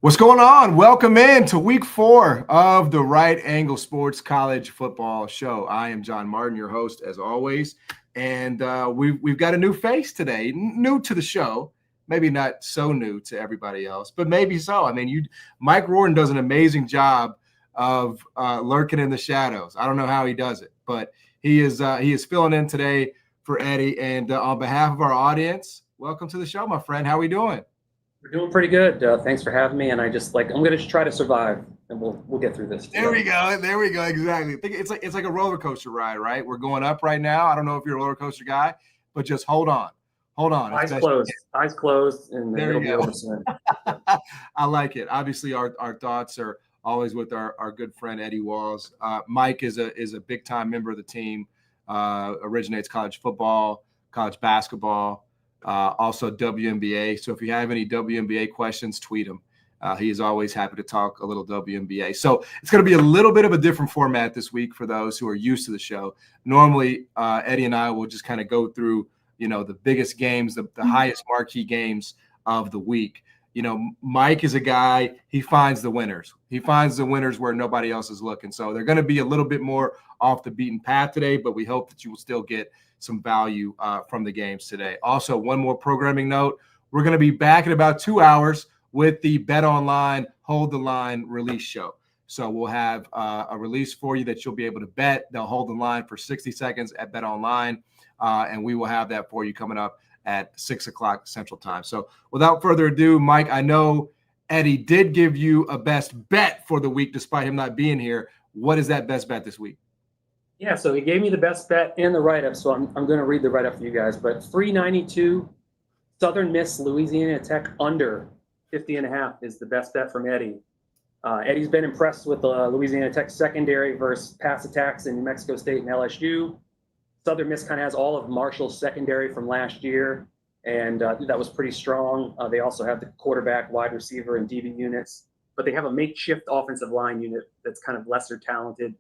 What's going on? Welcome in to week 4 of the Right Angle Sports College Football Show. I am John Martin, your host, as always, and we've got a new face today, new to the show. Maybe not so new to everybody else, but maybe so. I mean, Mike Riordan does an amazing job of lurking in the shadows. I don't know how he does it, but he is filling in today for Eddie. And on behalf of our audience, welcome to the show, my friend. How are we doing? We're doing pretty good. Thanks for having me. And I'm going to try to survive, and we'll get through this. There we go. Exactly. It's like a roller coaster ride, right? We're going up right now. I don't know if you're a roller coaster guy, but just hold on. Eyes closed, and it'll be over soon. I like it. Obviously, our thoughts are always with our good friend Eddie Walls. Mike is a big time member of the team. Originates college football, college basketball. Also WNBA. So if you have any WNBA questions, tweet him. He is always happy to talk a little WNBA. So it's going to be a little bit of a different format this week for those who are used to the show. Normally, Eddie and I will just kind of go through, the biggest games, the highest marquee games of the week. Mike is a guy, he finds the winners. He finds the winners where nobody else is looking. So they're going to be a little bit more off the beaten path today, but we hope that you will still get some value from the games today. Also, one more programming note. We're going to be back in about 2 hours with the Bet Online Hold the Line release show. So we'll have a release for you that you'll be able to bet. They'll hold the line for 60 seconds at Bet Online, and we will have that for you coming up at 6 o'clock Central Time. So without further ado, Mike, I know Eddie did give you a best bet for the week despite him not being here. What is that best bet this week? Yeah, so he gave me the best bet and the write-up, so I'm going to read the write-up for you guys. But 392, Southern Miss Louisiana Tech under 50.5 is the best bet from Eddie. Eddie's been impressed with the Louisiana Tech secondary versus pass attacks in New Mexico State and LSU. Southern Miss kind of has all of Marshall's secondary from last year, and that was pretty strong. They also have the quarterback, wide receiver, and DB units, but they have a makeshift offensive line unit that's kind of lesser talented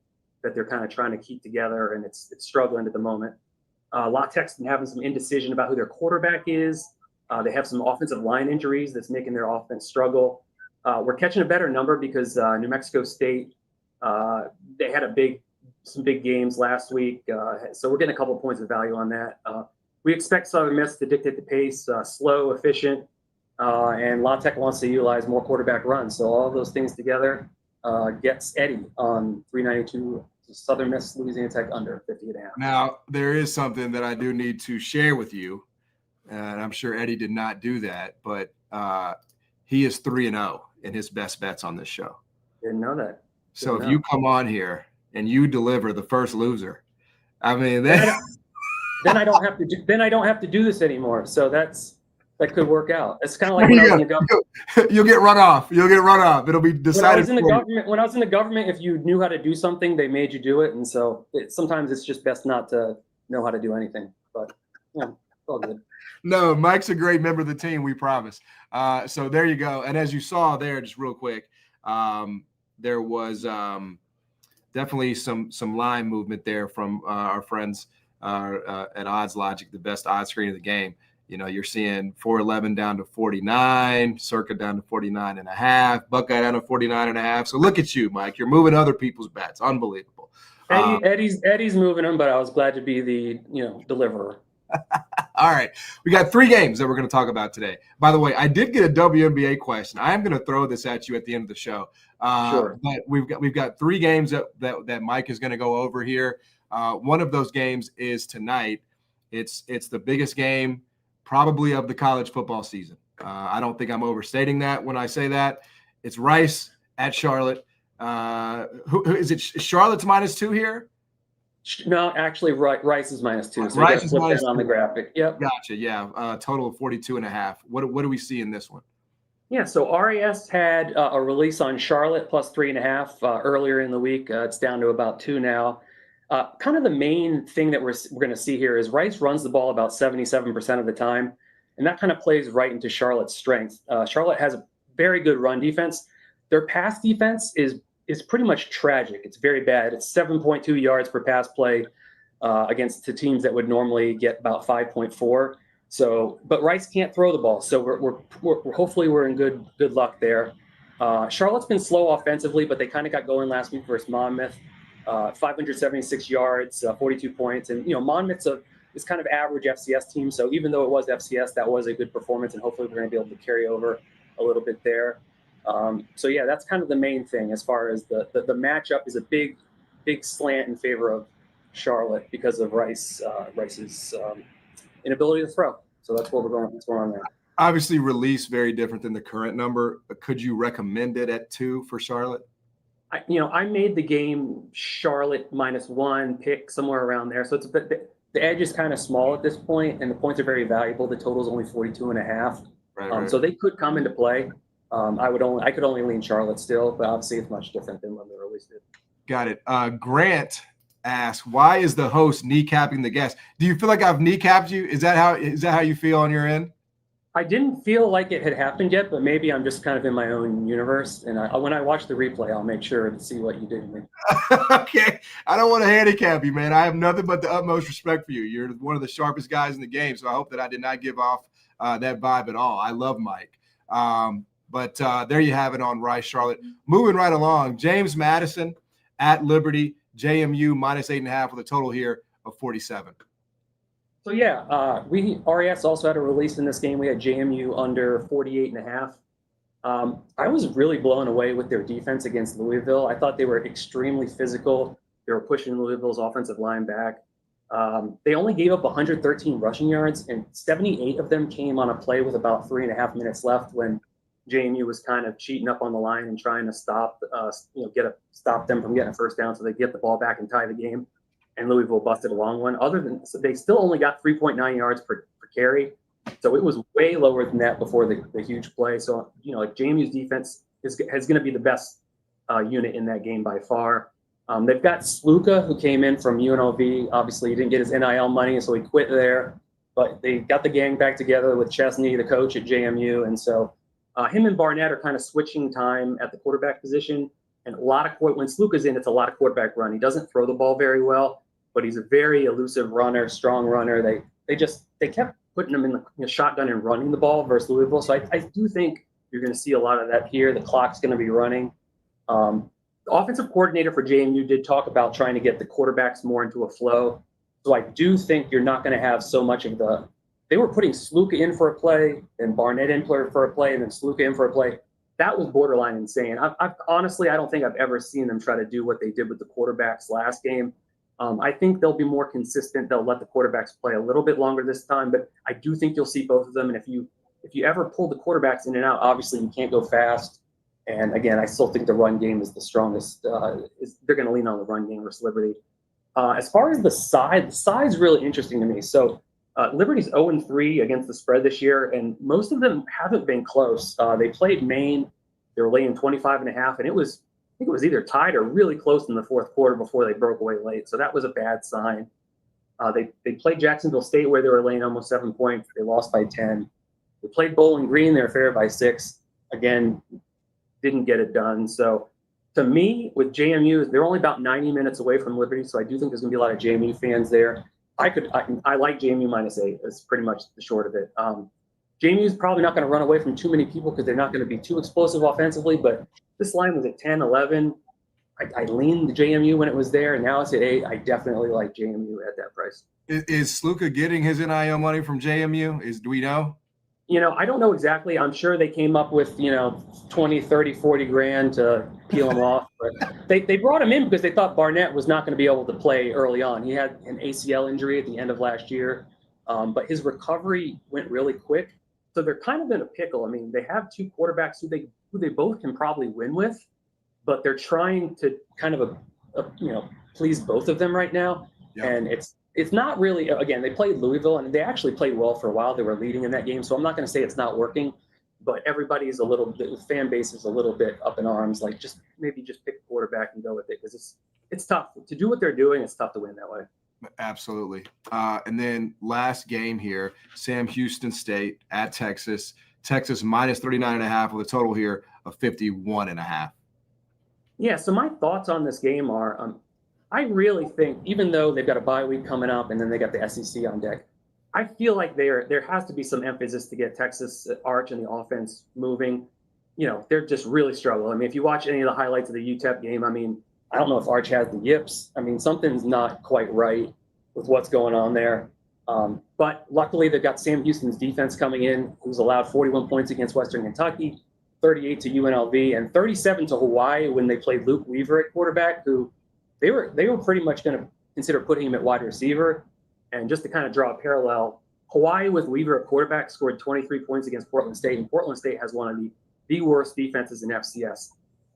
that they're kind of trying to keep together, and it's struggling at the moment. La Tech's been having some indecision about who their quarterback is. They have some offensive line injuries that's making their offense struggle. We're catching a better number because New Mexico State, they had some big games last week, so we're getting a couple of points of value on that. We expect Southern Miss to dictate the pace, slow, efficient, and La Tech wants to utilize more quarterback runs. So all of those things together gets Eddie on 392. Southern Miss Louisiana Tech under 50.5. Now, there is something that I do need to share with you, and I'm sure Eddie did not do that, but he is 3-0 in his best bets on this show. Didn't know that. So if you come on here and you deliver the first loser, I mean, then I don't have to do this anymore. So that could work out. It's kind of like when I was in the government. You'll get run off. It'll be decided. When I was in the government, if you knew how to do something, they made you do it. And so sometimes it's just best not to know how to do anything. But yeah, it's all good. No, Mike's a great member of the team, we promise. So there you go. And as you saw there, just real quick, there was definitely some line movement there from our friends at Odds Logic, the best odds screen of the game. You're seeing 411 down to 49, Circa down to 49.5, Buckeye down to 49.5. So look at you, Mike. You're moving other people's bets. Unbelievable. Eddie's moving them, but I was glad to be the deliverer. All right. We got 3 games that we're going to talk about today. By the way, I did get a WNBA question. I am going to throw this at you at the end of the show. Sure. But we've got 3 games that Mike is going to go over here. One of those games is tonight. It's the biggest game probably of the college football season. I don't think I'm overstating that when I say that. It's Rice at Charlotte. Who is it? Charlotte's -2 here? No, actually, Rice is -2. So Rice is -2 on the graphic. Yep. Gotcha. Yeah. Total of 42.5. What do we see in this one? Yeah. So RAS had a release on Charlotte +3.5 earlier in the week. It's down to about 2 now. Kind of the main thing that we're going to see here is Rice runs the ball about 77% of the time, and that kind of plays right into Charlotte's strength. Charlotte has a very good run defense. Their pass defense is pretty much tragic. It's very bad. It's 7.2 yards per pass play against the teams that would normally get about 5.4. So, but Rice can't throw the ball, so we're hopefully we're in good luck there. Charlotte's been slow offensively, but they kind of got going last week versus Monmouth. 576 yards, 42 points. And, Monmouth's is kind of average FCS team. So even though it was FCS, that was a good performance. And hopefully we're going to be able to carry over a little bit there. So, yeah, that's kind of the main thing as far as the matchup is a big slant in favor of Charlotte because of Rice's inability to throw. So that's what we're going. What's going on there. Obviously, release very different than the current number. Could you recommend it at 2 for Charlotte? I made the game Charlotte -1 pick somewhere around there. So it's the edge is kind of small at this point, and the points are very valuable. The total is only 42.5. Right. So they could come into play. I could only lean Charlotte still, but obviously it's much different than when they released it. Got it. Grant asks, why is the host kneecapping the guest? Do you feel like I've kneecapped you? Is that how you feel on your end? I didn't feel like it had happened yet, but maybe I'm just kind of in my own universe. And when I watch the replay, I'll make sure to see what you did to me. Okay. I don't want to handicap you, man. I have nothing but the utmost respect for you. You're one of the sharpest guys in the game. So I hope that I did not give off that vibe at all. I love Mike. But there you have it on Rice, Charlotte. Moving right along, James Madison at Liberty, JMU -8.5 with a total here of 47. So yeah, RAS also had a release in this game. We had JMU under 48.5. I was really blown away with their defense against Louisville. I thought they were extremely physical. They were pushing Louisville's offensive line back. They only gave up 113 rushing yards, and 78 of them came on a play with about 3.5 minutes left when JMU was kind of cheating up on the line and trying to stop them from getting a first down so they get the ball back and tie the game. And Louisville busted a long one. So they still only got 3.9 yards per carry. So it was way lower than that before the huge play. So, JMU's defense is going to be the best unit in that game by far. They've got Sluka, who came in from UNLV. Obviously, he didn't get his NIL money, so he quit there. But they got the gang back together with Chesney, the coach at JMU. And so him and Barnett are kind of switching time at the quarterback position. And when Sluka's in, it's a lot of quarterback run. He doesn't throw the ball very well, but he's a very elusive runner, strong runner. They kept putting him in the shotgun and running the ball versus Louisville. So I do think you're going to see a lot of that here. The clock's going to be running. The offensive coordinator for JMU did talk about trying to get the quarterbacks more into a flow. So I do think you're not going to have so much of they were putting Sluka in for a play and Barnett in for a play and then Sluka in for a play. That was borderline insane. Honestly, I don't think I've ever seen them try to do what they did with the quarterbacks last game. I think they'll be more consistent. They'll let the quarterbacks play a little bit longer this time, but I do think you'll see both of them. And if you ever pull the quarterbacks in and out, obviously you can't go fast. And again, I still think the run game is the strongest. They're going to lean on the run game versus Liberty. As far as the side's really interesting to me. So Liberty's 0-3 against the spread this year, and most of them haven't been close. They played Maine. They were laying 25.5, and I think it was either tied or really close in the fourth quarter before they broke away late. So that was a bad sign. They played Jacksonville State where they were laying almost 7 points. They lost by 10. They played Bowling Green. They were favored by 6. Again, didn't get it done. So to me, with JMU, they're only about 90 minutes away from Liberty. So I do think there's going to be a lot of JMU fans there. I like JMU -8. That's pretty much the short of it. JMU is probably not going to run away from too many people because they're not going to be too explosive offensively. But this line was at 10, 11. I leaned the JMU when it was there, and now it's at 8. I definitely like JMU at that price. Is Sluka getting his NIL money from JMU? Do we know? I don't know exactly. I'm sure they came up with, 20, 30, 40 grand to peel him off. But they brought him in because they thought Barnett was not going to be able to play early on. He had an ACL injury at the end of last year, but his recovery went really quick. So they're kind of in a pickle. I mean, they have two quarterbacks who they both can probably win with, but they're trying to kind of please both of them right now. Yep. And it's not really, again, they played Louisville and they actually played well for a while. They were leading in that game. So I'm not going to say it's not working, but the fan base is a little bit up in arms. Like maybe just pick a quarterback and go with it. Because it's tough to do what they're doing. It's tough to win that way. Absolutely. And then last game here, Sam Houston State at Texas. Texas -39.5 with a total here of 51.5. Yeah. So my thoughts on this game are, I really think, even though they've got a bye week coming up and then they got the SEC on deck, I feel like there has to be some emphasis to get Texas Arch and the offense moving. they're just really struggling. I mean, if you watch any of the highlights of the UTEP game, I mean, I don't know if Arch has the yips. I mean, something's not quite right with what's going on there. But luckily, they've got Sam Houston's defense coming in, who's allowed 41 points against Western Kentucky, 38 to UNLV, and 37 to Hawaii when they played Luke Weaver at quarterback, who they were pretty much going to consider putting him at wide receiver. And just to kind of draw a parallel, Hawaii with Weaver at quarterback scored 23 points against Portland State, and Portland State has one of the worst defenses in FCS.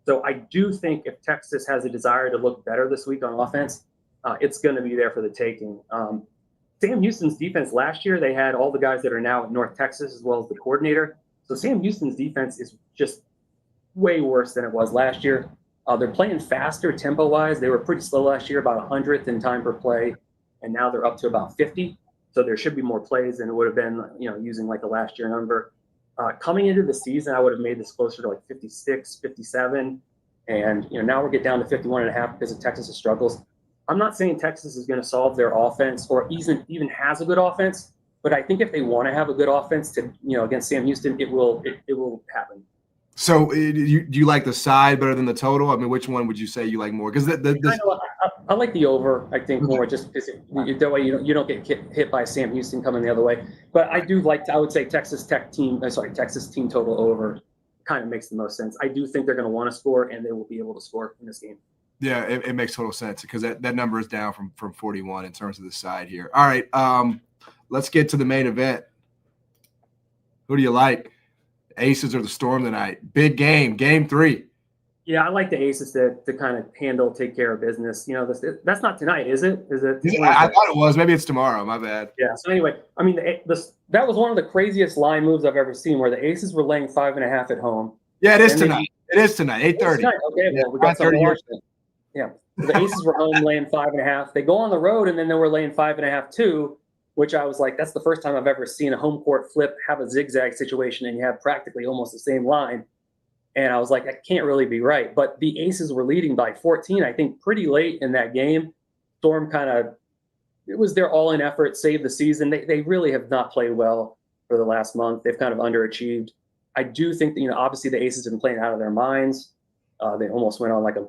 So I do think if Texas has a desire to look better this week on offense, it's going to be there for the taking. Sam Houston's defense last year, they had all the guys that are now at North Texas as well as the coordinator. So Sam Houston's defense is just way worse than it was last year. They're playing faster tempo-wise. They were pretty slow last year, about 100th in time per play, and now they're up to about 50. So there should be more plays than it would have been, using like a last year number. Coming into the season, I would have made this closer to like 56, 57. And, now we're getting down to 51.5 because of Texas's struggles. I'm not saying Texas is going to solve their offense or even has a good offense, but I think if they want to have a good offense to, against Sam Houston, it will happen. So do you like the side better than the total? I mean, which one would you say you like more? Because I like the over, I think, more just because that way you don't get hit by Sam Houston coming the other way. But I would say Texas team total over kind of makes the most sense. I do think they're going to want to score, and they will be able to score in this game. Yeah, it makes total sense because that number is down from 41 in terms of the side here. All right, let's get to the main event. Who do you like? Aces or the Storm tonight? Big game, game 3. Yeah, I like the Aces to kind of take care of business. That's not tonight, is it? Is it? Yeah, I thought it was. Maybe it's tomorrow. My bad. Yeah. So anyway, I mean, that was one of the craziest line moves I've ever seen, where the Aces were laying 5.5 at home. Yeah, it is tonight. It is tonight. 8:30. Okay, well, we got something more. Yeah, the Aces were home laying 5.5. They go on the road, and then they were laying 5.5 too. Which I was like, that's the first time I've ever seen a home court flip have a zigzag situation, and you have practically almost the same line. And I was like, that can't really be right. But the Aces were leading by 14, I think, pretty late in that game. Storm it was their all-in effort, saved the season. They really have not played well for the last month. They've kind of underachieved. I do think that, obviously the Aces have been playing out of their minds. They almost went on like a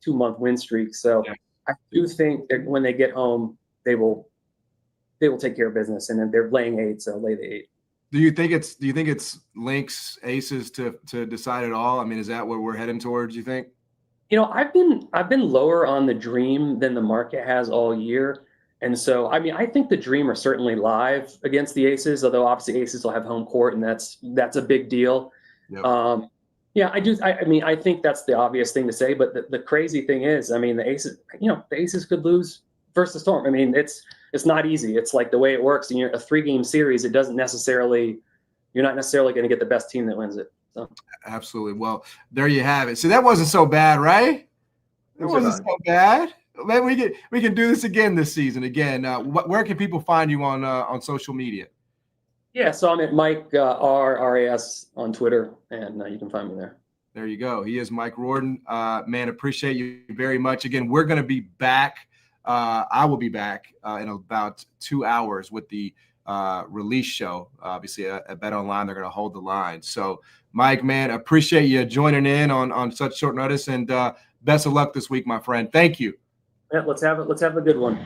2-month win streak. So yeah. I do think that when they get home, they will take care of business, and then they're laying 8, so lay the 8. Do you think it's Lynx Aces to decide it all? I mean, is that what we're heading towards, you think? I've been lower on the Dream than the market has all year. And so, I mean, I think the Dream are certainly live against the Aces, although obviously Aces will have home court, and that's a big deal. Yep. Yeah, I do. I think that's the obvious thing to say, but the crazy thing is, I mean, the Aces could lose versus the Storm. I mean, it's not easy. It's like the way it works in a 3-game series. It doesn't necessarily, you're not necessarily going to get the best team that wins it. So. Absolutely. Well, there you have it. See, that wasn't so bad, right? It wasn't so bad. Maybe we can do this again this season. Again, where can people find you on social media? Yeah, so I'm at Mike RAS on Twitter, and you can find me there. There you go. He is Mike Riordan. Man, appreciate you very much. Again, we're going to be back. I will be back in about 2 hours with the release show. Obviously, at Bet Online, they're going to hold the line. So, Mike, man, appreciate you joining in on such short notice, and best of luck this week, my friend. Thank you. Yeah, let's have a good one.